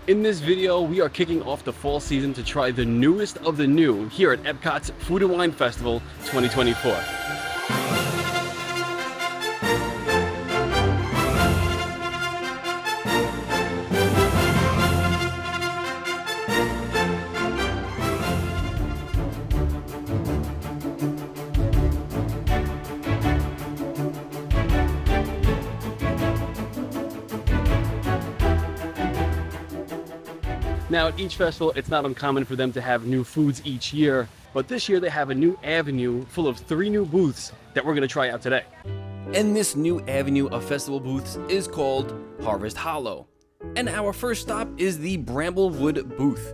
In this video, we are kicking off the fall season to try the newest of the new here at Epcot's Food and Wine Festival 2024. Now at each festival, it's not uncommon for them to have new foods each year, but this year they have a new avenue full of 3 new booths that we're gonna try out today. And this new avenue of festival booths is called Harvest Hollow. And our first stop is the Bramblewood booth.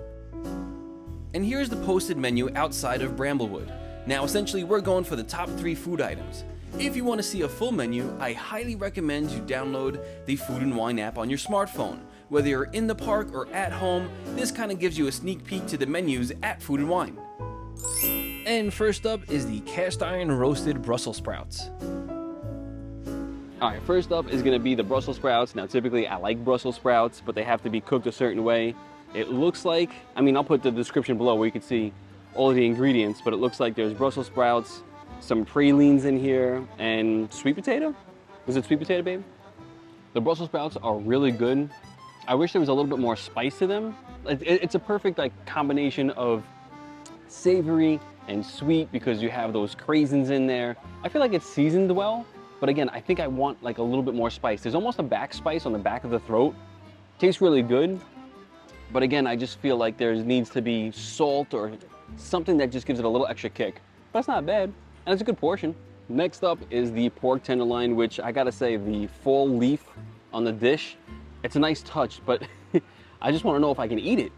And here's the posted menu outside of Bramblewood. Now essentially we're going for the top 3 food items. If you want to see a full menu, I highly recommend you download the Food and Wine app on your smartphone. Whether you're in the park or at home, this kind of gives you a sneak peek to the menus at Food and Wine. And first up is the cast iron roasted Brussels sprouts. All right, first up is gonna be the Brussels sprouts. Now typically I like Brussels sprouts, but they have to be cooked a certain way. It looks like, I'll put the description below where you can see all of the ingredients, but it looks like there's Brussels sprouts, some pralines in here, and sweet potato? Is it sweet potato, babe? The Brussels sprouts are really good. I wish there was a little bit more spice to them. It's a perfect combination of savory and sweet because you have those craisins in there. I feel like it's seasoned well, but again, I think I want a little bit more spice. There's almost a back spice on the back of the throat. Tastes really good, but again, I just feel like there needs to be salt or something that just gives it a little extra kick. But it's not bad, and it's a good portion. Next up is the pork tenderloin, which I gotta say, the fall leaf on the dish, it's a nice touch, but I just want to know if I can eat it.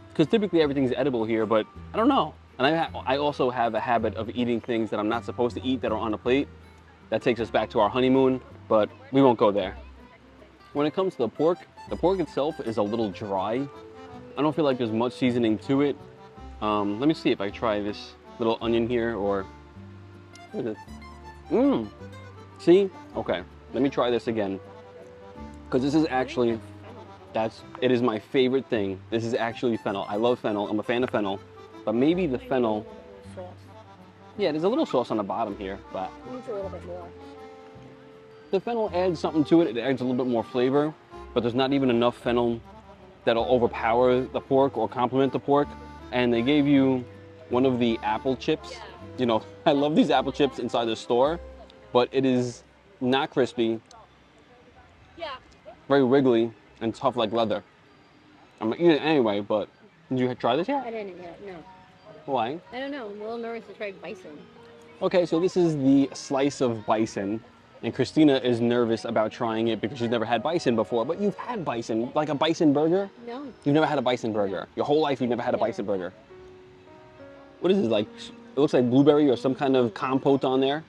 Because typically everything's edible here, but I don't know. And I also have a habit of eating things that I'm not supposed to eat that are on a plate. That takes us back to our honeymoon, but we won't go there. When it comes to the pork itself is a little dry. I don't feel like there's much seasoning to it. Let me see if I try this little onion here, or what is it? See? Okay, let me try this again. Because this is actually, it is my favorite thing. This is actually fennel. I love fennel, I'm a fan of fennel. But maybe the fennel, sauce. Yeah, there's a little sauce on the bottom here, but Needs a little bit more. the fennel adds something to it. It adds a little bit more flavor, but there's not even enough fennel that'll overpower the pork or complement the pork. And they gave you one of the apple chips. You know, I love these apple chips inside the store, but it is not crispy. Yeah. Very wiggly and tough like leather. I'm gonna eat it anyway, but did you try this yet? I didn't yet, no. Why? I don't know, I'm a little nervous to try bison. Okay, so this is the slice of bison, and Christina is nervous about trying it because she's never had bison before, but you've had bison, like a bison burger? No. You've never had a bison burger. Your whole life you've never had a bison burger. What is this, like, it looks like blueberry or some kind of compote on there.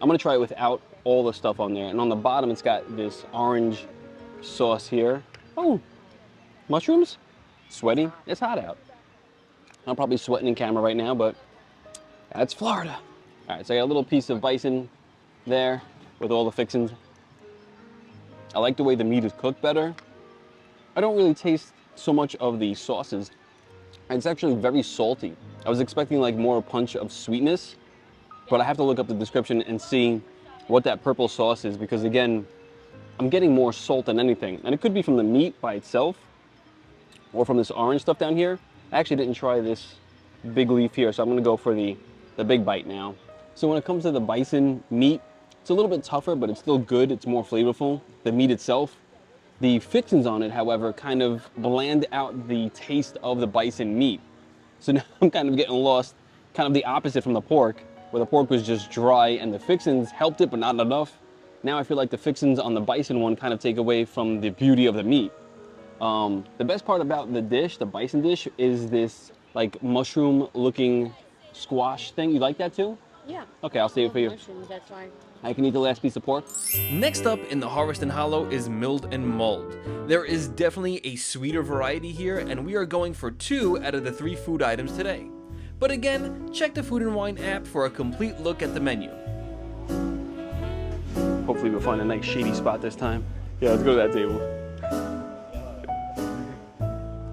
I'm gonna try it without all the stuff on there. And on the bottom, it's got this orange sauce here. Oh, mushrooms? Sweaty? It's hot out. I'm probably sweating in camera right now, but that's Florida. All right, so I got a little piece of bison there with all the fixings. I like the way the meat is cooked better. I don't really taste so much of the sauces. It's actually very salty. I was expecting like more punch of sweetness, but I have to look up the description and see what that purple sauce is, because again, I'm getting more salt than anything. And it could be from the meat by itself or from this orange stuff down here. I actually didn't try this big leaf here, so I'm gonna go for the big bite now. So when it comes to the bison meat, it's a little bit tougher, but it's still good. It's more flavorful, the meat itself. The fixings on it, however, kind of bland out the taste of the bison meat. So now I'm kind of getting lost, kind of the opposite from the pork, where the pork was just dry and the fixings helped it, but not enough. Now I feel like the fixings on the bison one kind of take away from the beauty of the meat. The best part about the dish, the bison dish, is this like mushroom looking squash thing. You like that too? Yeah. Okay, I'll save it for you. Mushrooms, that's fine. I can eat the last piece of pork. Next up in the Harvest and Hollow is Mulled and Mulled. There is definitely a sweeter variety here, and we are going for 2 out of the 3 food items today. But again, check the Food and Wine app for a complete look at the menu. Hopefully we'll find a nice shady spot this time. Yeah, let's go to that table.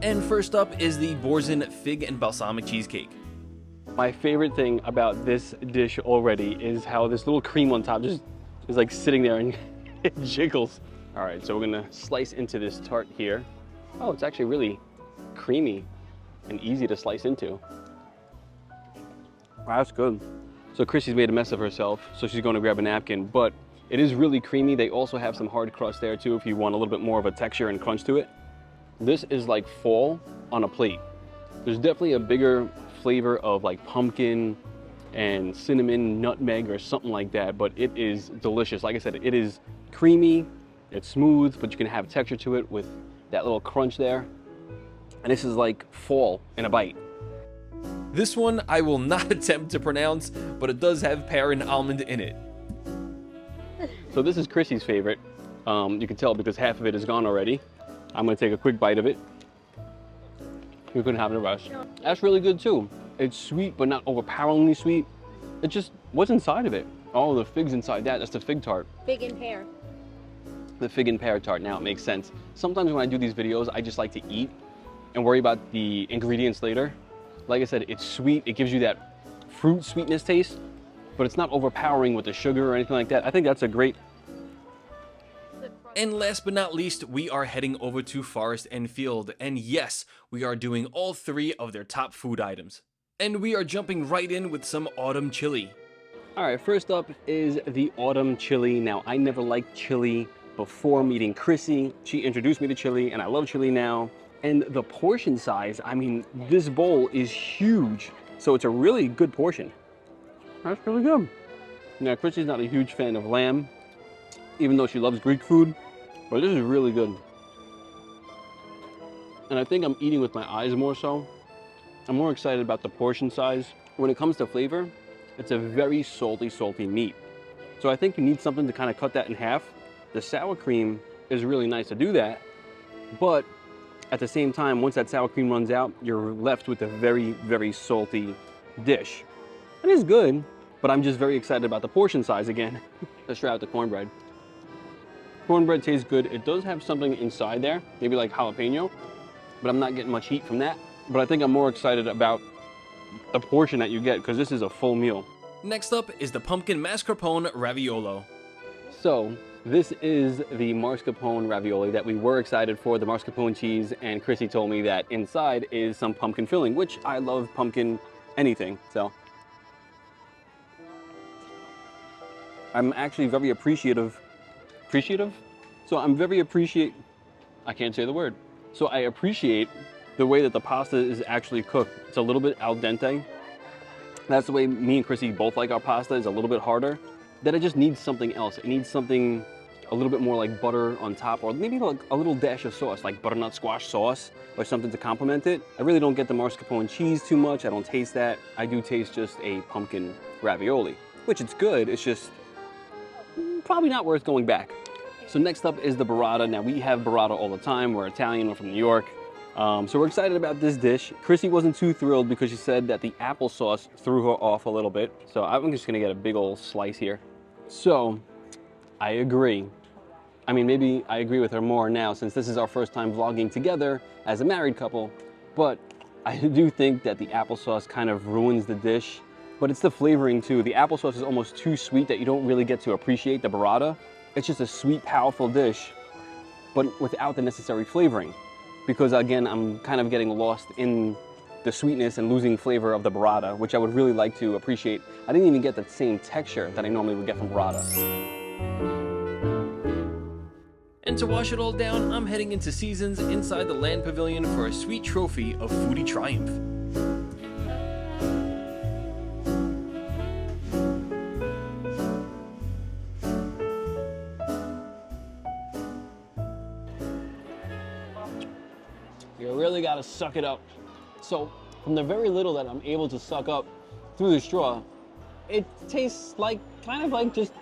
And first up is the Borzen fig and balsamic cheesecake. My favorite thing about this dish already is how this little cream on top just is like sitting there and it jiggles. All right, so we're gonna slice into this tart here. Oh, it's actually really creamy and easy to slice into. Wow, that's good. So Chrissy's made a mess of herself, so she's going to grab a napkin, but it is really creamy. They also have some hard crust there too if you want a little bit more of a texture and crunch to it. This is like fall on a plate. There's definitely a bigger flavor of like pumpkin and cinnamon, nutmeg or something like that, but it is delicious. Like I said, it is creamy, it's smooth, but you can have texture to it with that little crunch there. And this is like fall in a bite. This one I will not attempt to pronounce, but it does have pear and almond in it. So this is Chrissy's favorite. You can tell because half of it is gone already. I'm gonna take a quick bite of it. You couldn't have the rest. That's really good too. It's sweet, but not overpoweringly sweet. It just, what's inside of it? Oh, the figs inside that, that's the fig tart. Fig and pear. The fig and pear tart, now it makes sense. Sometimes when I do these videos, I just like to eat and worry about the ingredients later. Like I said, it's sweet, it gives you that fruit sweetness taste, but it's not overpowering with the sugar or anything like that. I think that's a great. And last but not least, we are heading over to Forest and Field, and yes, we are doing all three of their top food items. And we are jumping right in with some autumn chili. All right, first up is the autumn chili. Now, I never liked chili before meeting Chrissy. She introduced me to chili, and I love chili now. And the portion size, I mean, this bowl is huge. So it's a really good portion. That's really good. Now, Chrissy's not a huge fan of lamb, even though she loves Greek food, but this is really good. And I think I'm eating with my eyes more so. I'm more excited about the portion size. When it comes to flavor, it's a very salty, salty meat. So I think you need something to kind of cut that in half. The sour cream is really nice to do that, but at the same time, once that sour cream runs out, you're left with a very, very salty dish. It is good, but I'm just very excited about the portion size again. Let's try out the cornbread. Cornbread tastes good. It does have something inside there, maybe like jalapeno, but I'm not getting much heat from that. But I think I'm more excited about the portion that you get because this is a full meal. Next up is the pumpkin mascarpone raviolo. So this is the mascarpone ravioli that we were excited for, the mascarpone cheese, and Chrissy told me that inside is some pumpkin filling, which I love pumpkin anything, so. I'm actually very appreciative? So I'm very I can't say the word. So I appreciate the way that the pasta is actually cooked. It's a little bit al dente. That's the way me and Chrissy both like our pasta, is a little bit harder. That it just needs something else. It needs something a little bit more like butter on top, or maybe like a little dash of sauce, like butternut squash sauce or something to complement it. I really don't get the mascarpone cheese too much. I don't taste that. I do taste just a pumpkin ravioli, which it's good. It's just probably not worth going back. So next up is the burrata. Now we have burrata all the time. We're Italian, we're from New York. So we're excited about this dish. Chrissy wasn't too thrilled because she said that the applesauce threw her off a little bit. So I'm just gonna get a big old slice here. So I agree. I mean, maybe I agree with her more now since this is our first time vlogging together as a married couple, but I do think that the applesauce kind of ruins the dish, but it's the flavoring too. The applesauce is almost too sweet that you don't really get to appreciate the burrata. It's just a sweet, powerful dish, but without the necessary flavoring. Because again, I'm kind of getting lost in the sweetness and losing flavor of the burrata, which I would really like to appreciate. I didn't even get the same texture that I normally would get from burrata. And to wash it all down, I'm heading into Seasons inside the Land Pavilion for a sweet trophy of foodie triumph. You really gotta suck it up. So from the very little that I'm able to suck up through the straw, it tastes like, kind of like just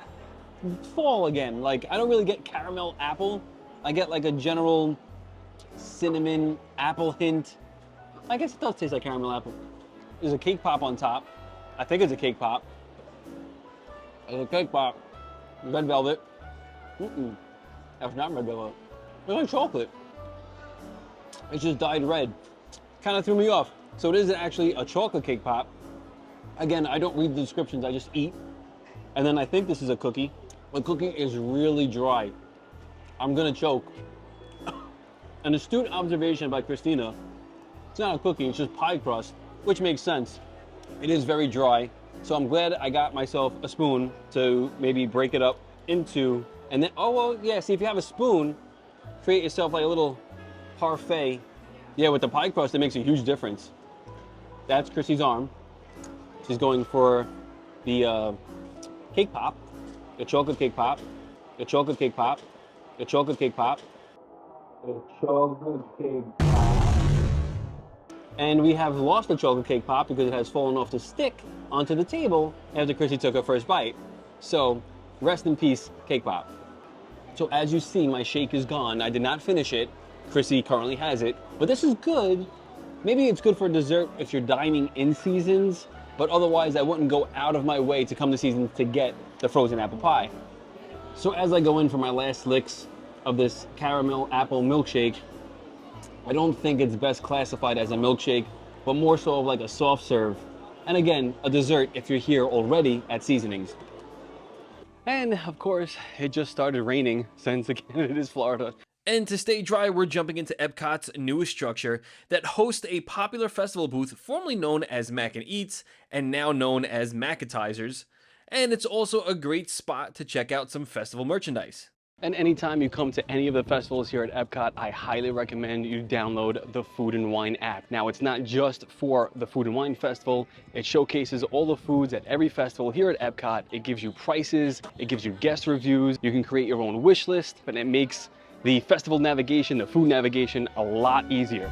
fall again. Like I don't really get caramel apple. I get like a general cinnamon apple hint. I guess it does taste like caramel apple. There's a cake pop on top. I think it's a cake pop. There's a cake pop. Red velvet. That's not red velvet. It's like chocolate. It's just dyed red. Kind of threw me off. So it isn't actually a chocolate cake pop. Again, I don't read the descriptions, I just eat. And then I think this is a cookie. The cookie is really dry. I'm gonna choke. An astute observation by Christina. It's not a cookie, it's just pie crust, which makes sense. It is very dry. So I'm glad I got myself a spoon to maybe break it up into, and then, oh, well, yeah, see, if you have a spoon, create yourself like a little parfait. Yeah, with the pie crust, it makes a huge difference. That's Chrissy's arm. She's going for the cake pop, the chocolate cake pop, the chocolate cake pop, the chocolate cake pop, the chocolate cake pop. And we have lost the chocolate cake pop because it has fallen off the stick onto the table after Chrissy took her first bite. So, rest in peace, cake pop. So as you see, my shake is gone. I did not finish it. Chrissy currently has it, but this is good. Maybe it's good for dessert if you're dining in seasons, but otherwise I wouldn't go out of my way to come to seasons to get the frozen apple pie. So as I go in for my last licks of this caramel apple milkshake, I don't think it's best classified as a milkshake, but more so of like a soft serve. And again, a dessert if you're here already at Seasonings. And of course, it just started raining since again it is Florida. And to stay dry, we're jumping into Epcot's newest structure that hosts a popular festival booth formerly known as Mac and Eats and now known as Macatizers. And it's also a great spot to check out some festival merchandise. And anytime you come to any of the festivals here at Epcot, I highly recommend you download the Food and Wine app. Now, it's not just for the Food and Wine Festival. It showcases all the foods at every festival here at Epcot. It gives you prices, it gives you guest reviews. You can create your own wish list, and it makes the festival navigation, the food navigation, a lot easier.